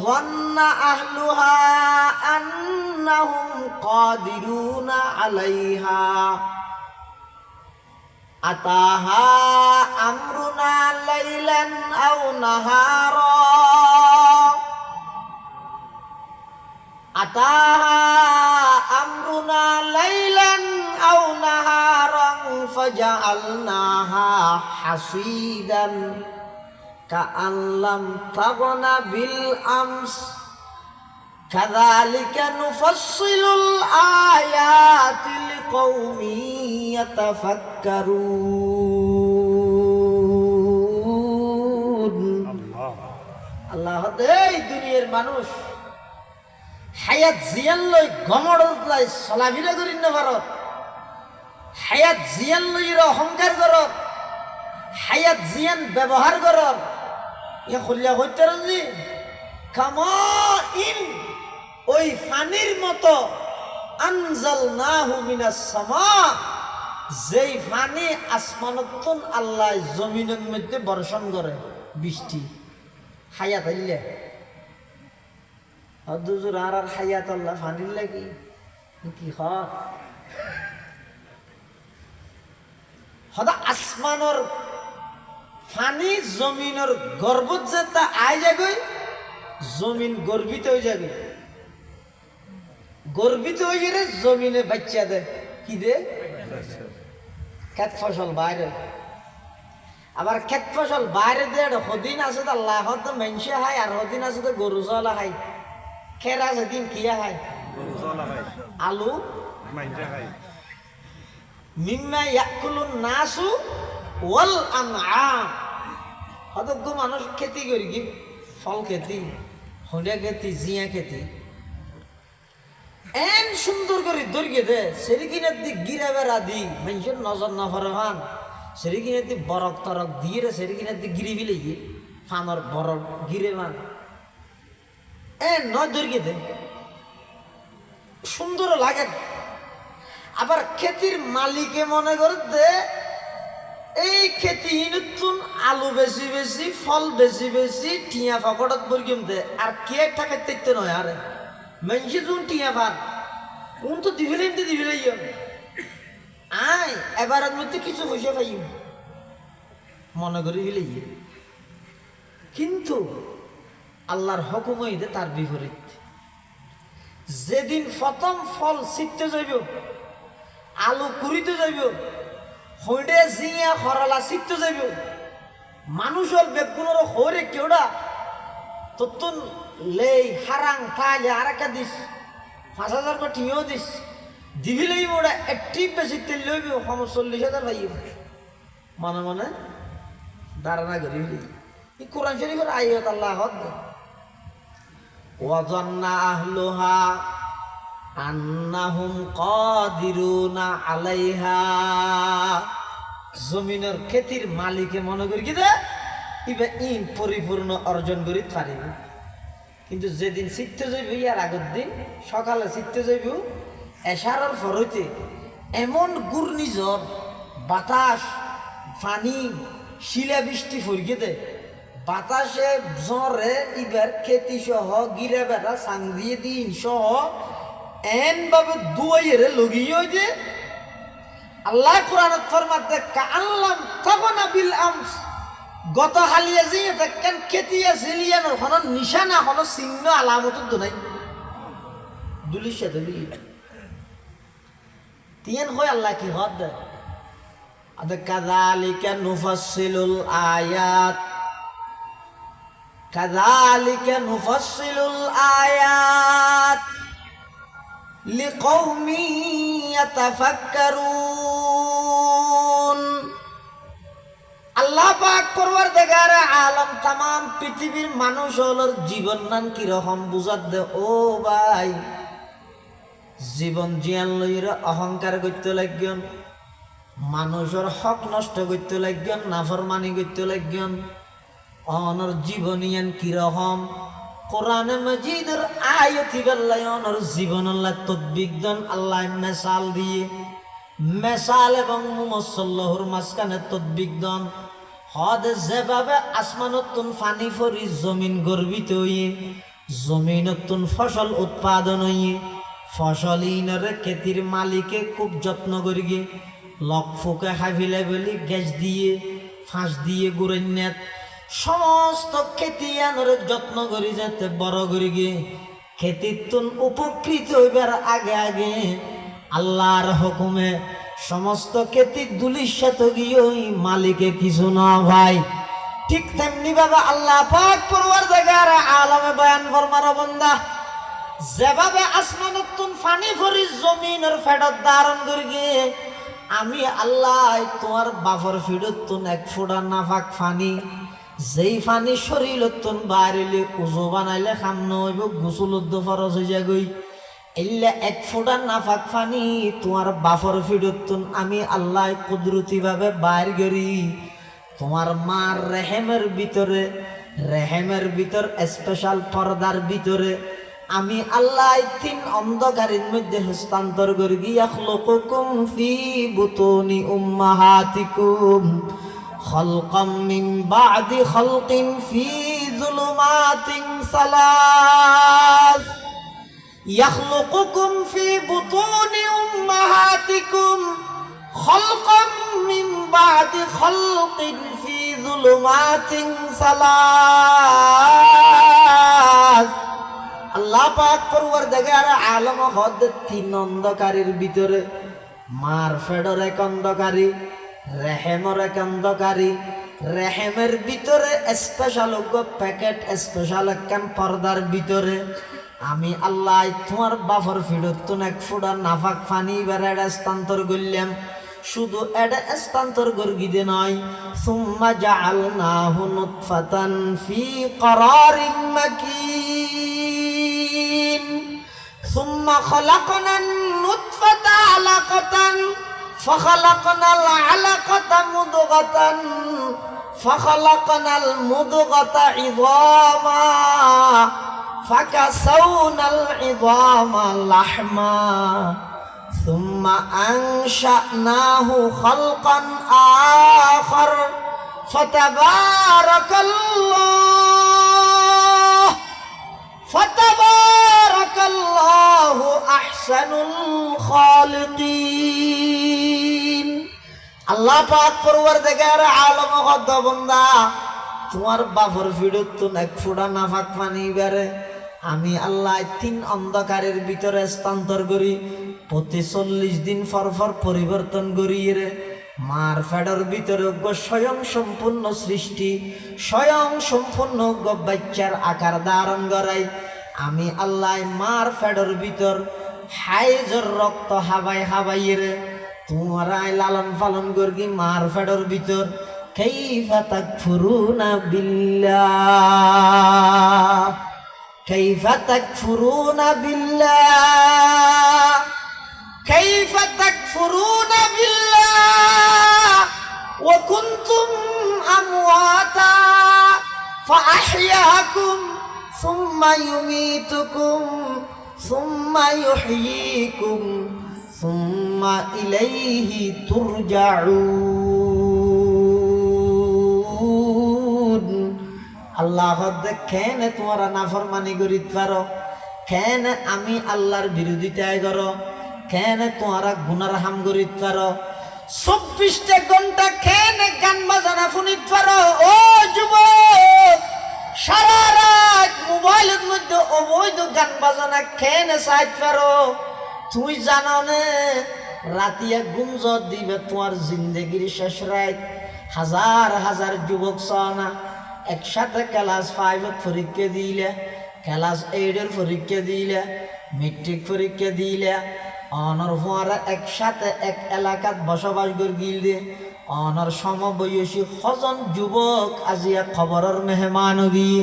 وظن أهلها أنهم قادرون عليها أتاها أمرنا ليلا أو نهارا أتاها أمرنا ليلا أو نهارا فجعلناها حصيدا كأن لم تغن بالأمس كذلك نفصل الآيات لقوم يتفكرون الله এই দুনিয়ার মানুষ হায়াত জিয়ান লই গমড়ত লাই চলাফিরা করিন না ভারত হায়াত জিয়ান লইর অহংকার করত হায়াত জিয়ান ব্যবহার করত ইয়া খুলিয়া হইতে রাজি কামা ইন ওই ফানির মতো আনজালনাহু মিনাস সামা যেই ফানি আসমানতন আল্লাহ জমিনের মধ্যে বর্ষণ করে বৃষ্টি হায়াত হইলে দুজুর আর হায়াত আল্লাহ ফানির লাগি কি হয় সদা আসমানের ফানি জমিনের গর্বত যেটা আয় যাবে জমিন গর্বিত হয়ে যাবে গর্বিত হয়ে গেলে জমিনে বাচ্চা দেয় কি দে ক্ষেত ফসল বাইরে আবার ক্ষেত ফসল বাইরে দেয় হদিন আছে তো আল্লাহ তো মেনসে হয় আর হদিন আছে তো গরু চলা হয় খের আছে দিন কিয়া হয় আলু মিম্মা ইয়াকুলুন নাসু ওয়াল আনআম হদক মানুষ খেতি করি কি ফল খেতি হন্ডিয়া খেতি জিয়া খেতি এন সুন্দর করে দর্গে দে সেরি কিনে দি গিরা বেড়া দি মানুষের নজর না পড়ে ফান সেরি কিনে দি বরক তরক দিয়ে রে সেরি কিনে দি গিরি বিলে গিয়ে ফানর বরক গিরে মান এন নয় দর্গে দে সুন্দর লাগে আবার খেতির মালিকে মনে করে দে এই খেতি নতুন আলু বেশি বেশি ফল বেশি বেশি টিয়া ফাঁকড়ত বর্গিম দে আর কে টাকা দেখতে নয় আরে মানুষে যখন টিয়া ফান কোন তো দিবিলাই আয় এবারের মধ্যে কিছু পয়সা পাই মনে করি ফেলে কিন্তু আল্লাহর হুকুম হইতে তার বিপরীত যেদিন প্রথম ফল ছিটতে যাইব আলু কুড়িতে যাইব হইডে জিয়া খরালা ছিটতে যাইব মানুষের বেগুনের হরে কেউডা তত্তুন লেই হারাং তাইলে আর একটা দিস 5,000 কোটি টিও দিস দিবিলেই মোড়া একটি বেশি তেল লইব 40,000 পাইব মনে মনে ধারণা করি এই কোরআন শরীফের আয়াত আল্লাহ হদ ওয়াজান্না আহলুহা আন্নাহুম কাদিরুনা আলাইহা জমিনের খেতির মালিকে মনে করি কি দে ইবে ইন পরিপূর্ণ অর্জন করি পারিব কিন্তু যেদিন চিত্তে যাইব ইয়ার আগের দিন সকালে চিত্তে যাইব এশারের ফরতে এমন ঘূর্ণিঝড় বাতাস পানি শিলা বৃষ্টি ফরিয়ে দে বাতাসে ঝড়ে ইবার খেতি সহ গিরা বেড়া সাং দিয়ে দিন সহ এন ভাবে দুয়াইয়ের লগিয়ে যে আল্লাহ কোরআনত ফরমাতে কাআল্লাম তাগনা বিল আমস গত হালিয়া যে দেখেন খেতিয়া জিলিয়ানোর কোনো নিশানা কোনো চিহ্ন আলামত তো নাই দুলির সাথে দুলি তিন হয় আল্লাহ কি হদ দেয় আদ কাযালিকা নুফাসসিলুল আয়াত কাযালিকা নুফাসসিলুল আয়াত লিকাউমি ইয়াতাফাক্কারুন আল্লাহ পাক পরওয়ারদিগার আলম तमाम পৃথিবীর মানুষ হলোর জীবন নান কি রকম বুঝাত দে ও ভাই জীবন জিয়ান লইরা অহংকার করতে লাগেন মানুষের হক নষ্ট করতে লাগেন নাফরমানি করতে লাগেন অনর জীবনিয়ান কি রকম কোরআনে মাজিদের আয়াতি বেল্লাই অনর জীবন আল্লাহ তদবিক দেন আল্লাহ মিসাল দিয়ে মিসাল এবং মুসল্লাহর মাঝখানে তদবিক দেন হদ যেভাবে আসমানতন ফানি ফরি জমিন গর্বিত হয়ে জমিনতুন ফসল উৎপাদন হইয়ে ফসলিনরে খেতির মালিকে খুব যত্ন করি গে লক ফুকে হাফিলে বলি গ্যাস দিয়ে ফাঁস দিয়ে গুড়েন্যাত সমস্ত খেতি আনরে যত্ন করি যাতে বড় করি গে খেতির তুন উপকৃত হইবার আগে আগে আল্লাহর হুকুমে সমস্ত খেতি দুলির সাথে গিয়ে ওই মালিকে কিছু না ভাই। ঠিক তেমনি ভাবে আল্লাহ পাক পরওয়ারদিগার আলমে বয়ান ফরমার বান্দা যেভাবে আসমানত তুন পানি ভরি জমিনের ফেডত ধারণ করি গে আমি আল্লাহ তোমার বাফর ফিডত তুন এক ফোঁটা নাফাক পানি যেই পানি শরীরত তুন বাড়িলে উজু বানাইলে খামন হইব গোসলত ফরজ হয়ে যাগই এল্লা এক ফোঁটা নাফাক পানি তোমার বাফর ফিডত তুন আমি আল্লাহ কুদরতি ভাবে বাইর করি তোমার মার রেহেমের ভিতর স্পেশাল পর্দার ভিতরে আমি আল্লাহ তিন অন্ধকারের মধ্যে হস্তান্তর করি ইয়াখলুকুকুম ফি বুতুনি উম্মাহাতিকুম খালকাম মিন বাদি খালকিন ফি যুলুমাতিন সালাস ইয়াখলুকুকুম ফি বুতুনি উম্মাহাতিকুম খালকাম মিন বাদি খালকিন ফি যুলুমাতিন সালাস। আল্লাহ পাক পরওয়ারদিগার আলম হদ তিন অন্ধকারের ভিতরে মার ফেডর এক অন্ধকারী রেহেমর এক অন্ধকারী রেহেমের ভিতরে স্পেশাল প্যাকেট স্পেশাল একখান পর্দার ভিতরে আমি আল্লাহ তোমার বাফর ফিডত এক ফোঁটা নাফাক পানি বেড়া স্থানান্তর করলাম শুধু এটা স্থানান্তর গর্গিদে নয় সুম্মা জাআলনাহু নুতফাতান ফি করারিন মাকিন সুম্মা খালাকনান নুতফাতা আলাকাতান ফাখালাকনাল আলাকাতা মুদগাতান ফাখালাকনাল মুদগাতা ইযামা ফাকাসাউনাল ইযামা লাহমা ثم أنشأناه خلقا آخر فتبارك الله أحسن الخالقين। আল্লাহ পাক পরওয়ারদিগার আলম হদ বান্দা তোমার বাফর ফিডত তুন এক ফোঁটা নাফাক পানি বেরে আমি আল্লাহ তিন অন্ধকারের ভিতরে স্থানান্তর করি প্রতি 40 দিন পর পরিবর্তন করিয়ে রে মার ফেডর ভিতরে স্বয়ং সম্পূর্ণ সৃষ্টি স্বয়ং সম্পূর্ণ বাচ্চার আকার ধারণ করাই আমি আল্লাহ মার ফেডর ভিতর হাইজর রক্ত হাবাইয়ে রে তোমরাই লালন পালন করবি মার ফেডর ভিতর কাইফা তাকফুরুনা বিল্লাহ কাইফা তাকফুরুনা বিল্লাহ كيف تكفرون بالله وكنتم أمواتا فأحياكم ثم يميتكم ثم يحييكم ثم إليه ترجعون। আল্লাহ কেন তোমরা নাফরমানি করিতে পারো কেন আমি আল্লাহর বিরোধিতায় করো কেন তোমরা গুনার হাম করিতে পারো 24টা ঘন্টা কেন গান বাজানা শুনিতে পারো ও যুবক সারা রাত মোবাইলের মধ্যে অবৈধ গান বাজানা কেন চাইতে পারো তুই জানো না রাতিয়া গুমজত দিবে তোমার জিন্দগির শেষ রাত হাজার হাজার যুবক সানা একসাথে ক্লাস 5 পরীক্ষা দিলে ক্লাস 8 পরীক্ষা দিলে মেট্রিক পরীক্ষা দিলে অনর ফুয়ারা একসাথে এক এলাকাত বসবাস করে গিলে অনর সমবয়সী হজন যুবক আজিয়া খবরের মেহমান গিয়ে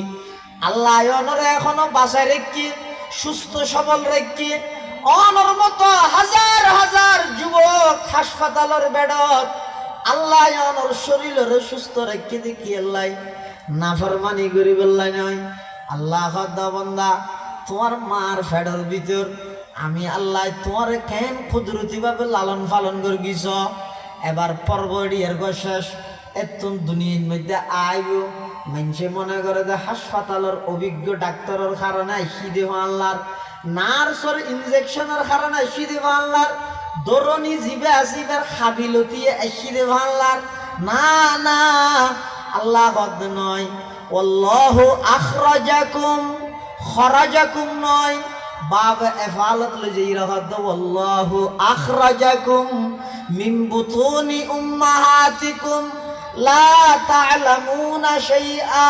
আল্লাহ অনর এখনো বাসায় রেখে সুস্থ সবল রেখে অনর মতো হাজার হাজার যুবক হাসপাতালের বেডত আল্লাহ অনর শরীরের সুস্থ রেখে দেখি আল্লাহ নাফরমানি করি বললাই নয়। আল্লাহ বান্দা তোমার মার ফেডর ভিতর আমি আল্লাহ তোমার কেন কুদরতি ভাবে লালন পালন করে গেছ এবার পর্ব এর শেষ এত দুনিয়ার মধ্যে আইব মানুষে মনে করে যে হাসপাতালের অভিজ্ঞ ডাক্তারের কারণে আইসি দেহ আল্লাহর, নার্সের ইনজেকশনের কারণে আইসি দেহ আল্লাহর, দরনি জিবে আসিবার খাবিলতিয়ে আইসি দেহ আল্লাহর। না না, আল্লাহ হদ নয়। আল্লাহু আখরাজাকুম, খরাজাকুম নয়, বাব এফালত লজেই রহদ। আল্লাহু আখরাজাকুম মিন বুতুনি উম্মাহাতিকুম লা তা'লামুনা শাইআ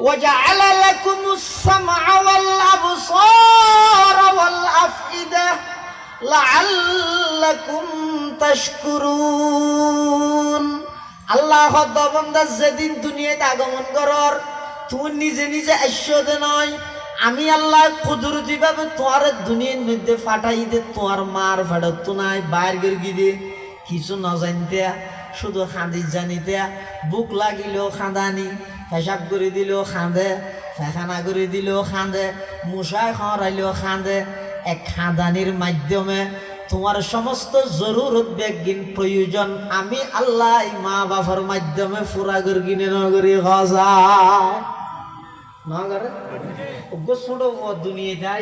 وجعل لكم السمع والأبصار والأفئدة لعلكم تشكرون। আল্লাহ বান্দা যেদিন দুনিয়াতে আগমন করর তুমি নিজে নিজে আশ্চর্য নয়, আমি আল্লাহ কুদরতি ভাবে তোমার দুনিয়ার মধ্যে ফাটাই দে, তোমার মার ফাটাতো নাই বাইর করে গিয়ে কিছু না জানতে, শুধু খাঁদি জানিতে, বুক লাগিলেও খাঁদানি, পেশাব করে দিলেও খাঁদে, পেখানা করে দিলেও খাঁদে, মশায় খরাইলেও খাঁদে। এক খাঁদানির মাধ্যমে তোমার সমস্ত জরুরত বেগিন প্রয়োজন আমি আল্লাহ মা বাবার মাধ্যমে পুরা করে কিনে নগরী হজা নগরে ছোট দুনিয়া